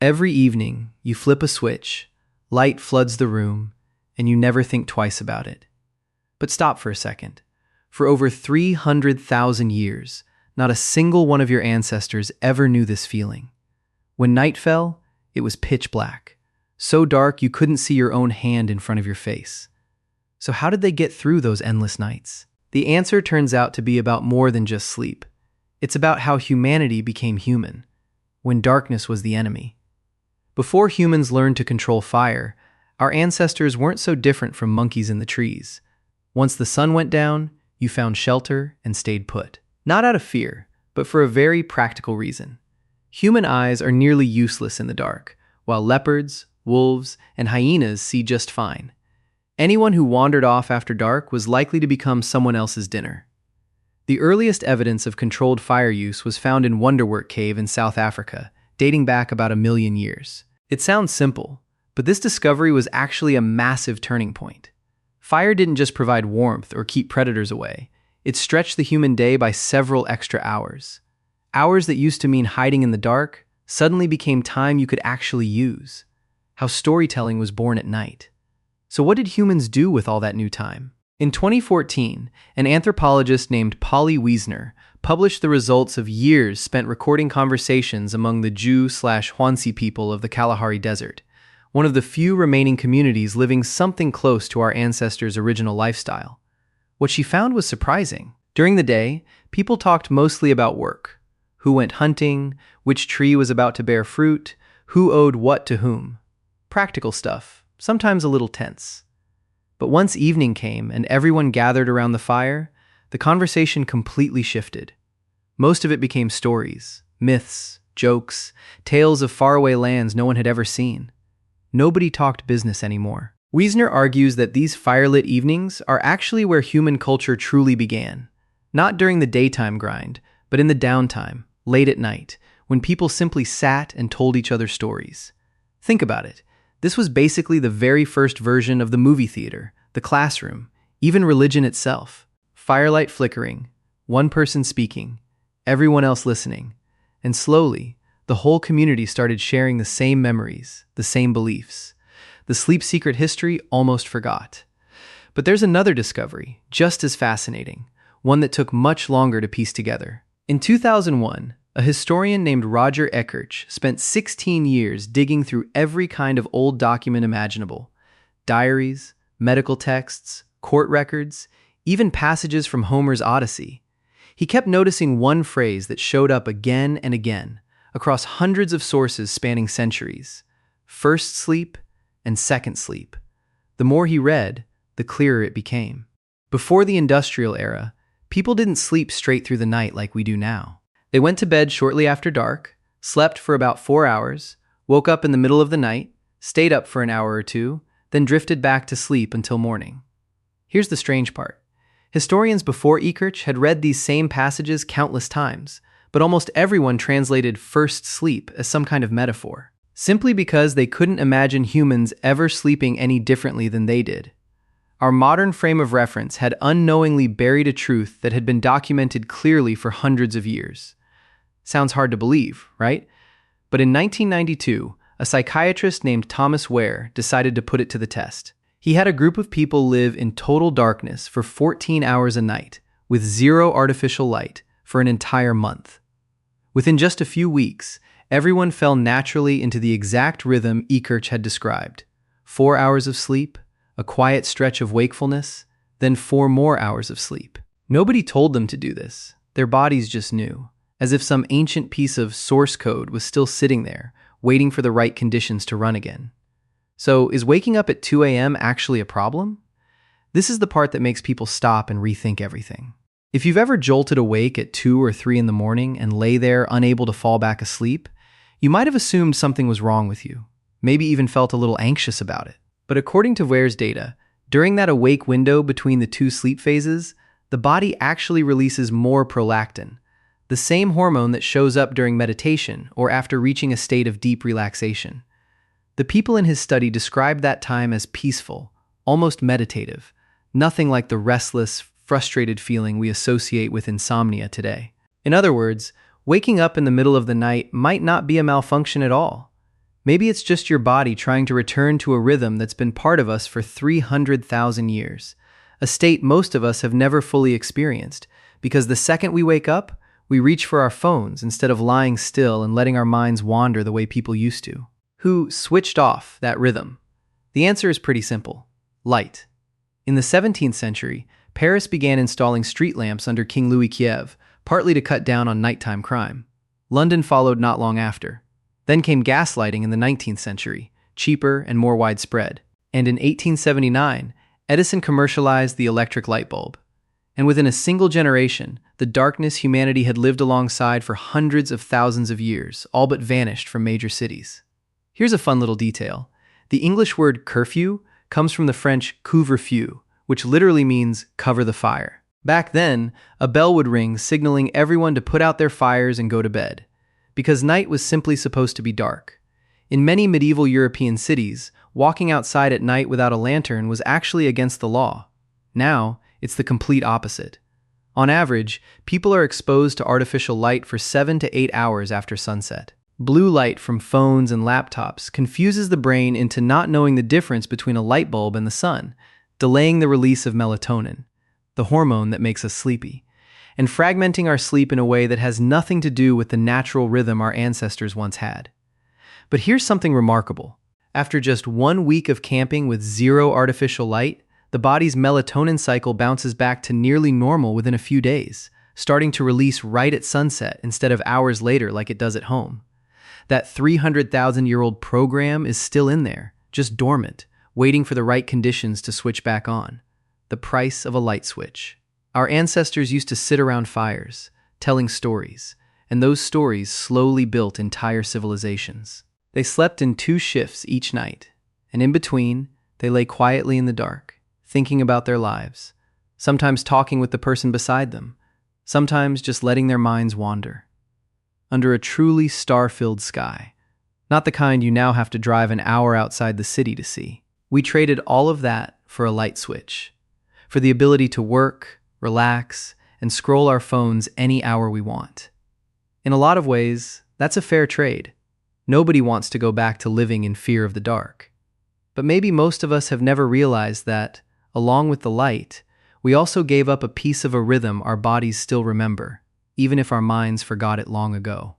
Every evening, you flip a switch, light floods the room, and you never think twice about it. But stop for a second. For over 300,000 years, not a single one of your ancestors ever knew this feeling. When night fell, it was pitch black, so dark you couldn't see your own hand in front of your face. So how did they get through those endless nights? The answer turns out to be about more than just sleep. It's about how humanity became human, when darkness was the enemy. Before humans learned to control fire, our ancestors weren't so different from monkeys in the trees. Once the sun went down, you found shelter and stayed put. Not out of fear, but for a very practical reason. Human eyes are nearly useless in the dark, while leopards, wolves, and hyenas see just fine. Anyone who wandered off after dark was likely to become someone else's dinner. The earliest evidence of controlled fire use was found in Wonderwork Cave in South Africa, dating back about 1 million years. It sounds simple, but this discovery was actually a massive turning point. Fire didn't just provide warmth or keep predators away. It stretched the human day by several extra hours. Hours that used to mean hiding in the dark suddenly became time you could actually use. How storytelling was born at night. So what did humans do with all that new time? In 2014, an anthropologist named Polly Wiesner published the results of years spent recording conversations among the Jew/hoansi people of the Kalahari Desert, one of the few remaining communities living something close to our ancestors' original lifestyle. What she found was surprising. During the day, people talked mostly about work. Who went hunting, which tree was about to bear fruit, who owed what to whom. Practical stuff, sometimes a little tense. But once evening came and everyone gathered around the fire, the conversation completely shifted. Most of it became stories, myths, jokes, tales of faraway lands no one had ever seen. Nobody talked business anymore. Wiesner argues that these firelit evenings are actually where human culture truly began. Not during the daytime grind, but in the downtime, late at night, when people simply sat and told each other stories. Think about it. This was basically the very first version of the movie theater, the classroom, even religion itself. Firelight flickering, one person speaking, everyone else listening, and slowly, the whole community started sharing the same memories, the same beliefs. The sleep secret history almost forgot. But there's another discovery, just as fascinating, one that took much longer to piece together. In 2001, a historian named Roger Eckerch spent 16 years digging through every kind of old document imaginable. Diaries, medical texts, court records, even passages from Homer's Odyssey. He kept noticing one phrase that showed up again and again, across hundreds of sources spanning centuries. First sleep and second sleep. The more he read, the clearer it became. Before the industrial era, people didn't sleep straight through the night like we do now. They went to bed shortly after dark, slept for about 4 hours, woke up in the middle of the night, stayed up for an hour or two, then drifted back to sleep until morning. Here's the strange part. Historians before Eckerch had read these same passages countless times, but almost everyone translated first sleep as some kind of metaphor, simply because they couldn't imagine humans ever sleeping any differently than they did. Our modern frame of reference had unknowingly buried a truth that had been documented clearly for hundreds of years. Sounds hard to believe, right? But in 1992, a psychiatrist named Thomas Ware decided to put it to the test. He had a group of people live in total darkness for 14 hours a night, with zero artificial light, for an entire month. Within just a few weeks, everyone fell naturally into the exact rhythm Eckerch had described. 4 hours of sleep, a quiet stretch of wakefulness, then 4 more hours of sleep. Nobody told them to do this. Their bodies just knew, as if some ancient piece of source code was still sitting there, waiting for the right conditions to run again. So, is waking up at 2 a.m. actually a problem? This is the part that makes people stop and rethink everything. If you've ever jolted awake at 2 or 3 in the morning and lay there unable to fall back asleep, you might have assumed something was wrong with you, maybe even felt a little anxious about it. But according to Ware's data, during that awake window between the 2 sleep phases, the body actually releases more prolactin, the same hormone that shows up during meditation or after reaching a state of deep relaxation. The people in his study described that time as peaceful, almost meditative, nothing like the restless, frustrated feeling we associate with insomnia today. In other words, waking up in the middle of the night might not be a malfunction at all. Maybe it's just your body trying to return to a rhythm that's been part of us for 300,000 years, a state most of us have never fully experienced, because the second we wake up, we reach for our phones instead of lying still and letting our minds wander the way people used to. Who switched off that rhythm? The answer is pretty simple: light. In the 17th century, Paris began installing street lamps under King Louis XV, partly to cut down on nighttime crime. London followed not long after. Then came gaslighting in the 19th century, cheaper and more widespread. And in 1879, Edison commercialized the electric light bulb. And within a single generation, the darkness humanity had lived alongside for hundreds of thousands of years all but vanished from major cities. Here's a fun little detail. The English word curfew comes from the French couvre-feu, which literally means cover the fire. Back then, a bell would ring signaling everyone to put out their fires and go to bed, because night was simply supposed to be dark. In many medieval European cities, walking outside at night without a lantern was actually against the law. Now, it's the complete opposite. On average, people are exposed to artificial light for 7 to 8 hours after sunset. Blue light from phones and laptops confuses the brain into not knowing the difference between a light bulb and the sun, delaying the release of melatonin, the hormone that makes us sleepy, and fragmenting our sleep in a way that has nothing to do with the natural rhythm our ancestors once had. But here's something remarkable. After just 1 week of camping with zero artificial light, the body's melatonin cycle bounces back to nearly normal within a few days, starting to release right at sunset instead of hours later like it does at home. That 300,000-year-old program is still in there, just dormant, waiting for the right conditions to switch back on. The price of a light switch. Our ancestors used to sit around fires, telling stories, and those stories slowly built entire civilizations. They slept in 2 shifts each night, and in between, they lay quietly in the dark, thinking about their lives, sometimes talking with the person beside them, sometimes just letting their minds wander. Under a truly star-filled sky, not the kind you now have to drive an hour outside the city to see. We traded all of that for a light switch, for the ability to work, relax, and scroll our phones any hour we want. In a lot of ways, that's a fair trade. Nobody wants to go back to living in fear of the dark. But maybe most of us have never realized that, along with the light, we also gave up a piece of a rhythm our bodies still remember, even if our minds forgot it long ago.